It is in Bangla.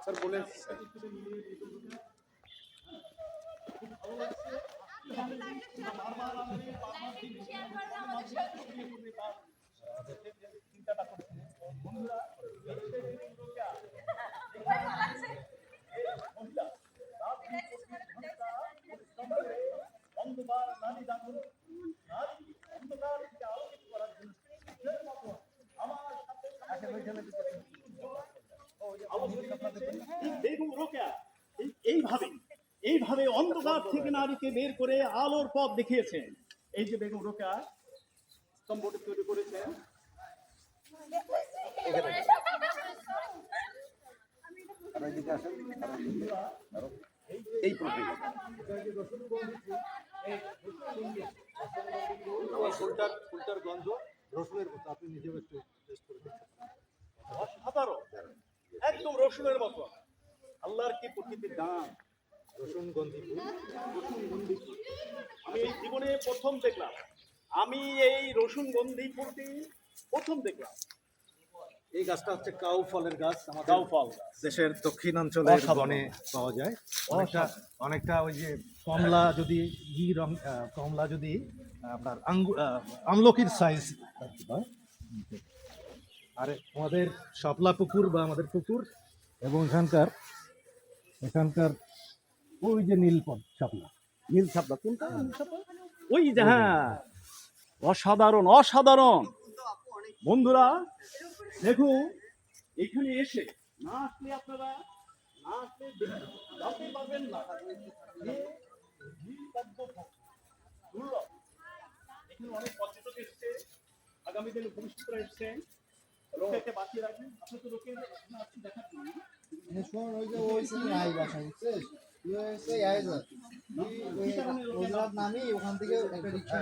স্যার বলেন এইভাবে এইভাবে অন্ধকার থেকে নারীকে বের করে আলোর পথ দেখিয়েছেন। এই যে বেগম রোকেয়া স্তম্ভটি তৈরি করেছেন, এই ফুলটার গন্ধ রসুনের মতো, আপনি নিজেও একটু টেস্ট করে দেখতে পারেন। অসাধারণ, একদম রসুনের মতো। আল্লাহর কি প্রকৃতির দান। রসুন গন্ধি ফুল, আমি এই জীবনে প্রথম দেখলাম, আমি এই রসুন গন্ধি ফুলটি প্রথম দেখলাম। এই গাছটা হচ্ছে কাউ ফলের গাছ। আমাদের কাউ ফল দেশের দক্ষিণাঞ্চলের অসাধারণ। বনে পাওয়া যায়। অনেকটা ওই যে কমলা যদি কমলা যদি আপনার আমলকির সাইজ হয়। আর আমাদের শাপলা পুকুর বা আমাদের পুকুর এবং এখানকার ওই যে শাপলা নীল শাপলা কোনটা? ওই যে, হ্যাঁ, অসাধারণ অসাধারণ। বন্ধুরা দেখুন, এখানে এসে না আসলে আপনারা না আসলে জানতে পারবেন না যে দুর্লভ। এখানে অনেক পর্যটক এসছে, আগামী দিনে ভবিষ্যৎরা এসছেন। লোককে বাঁচিয়ে রাখবেন। আপনি তো লোকের দেখার জন্য নামি ওখান থেকে একটা রিক্সা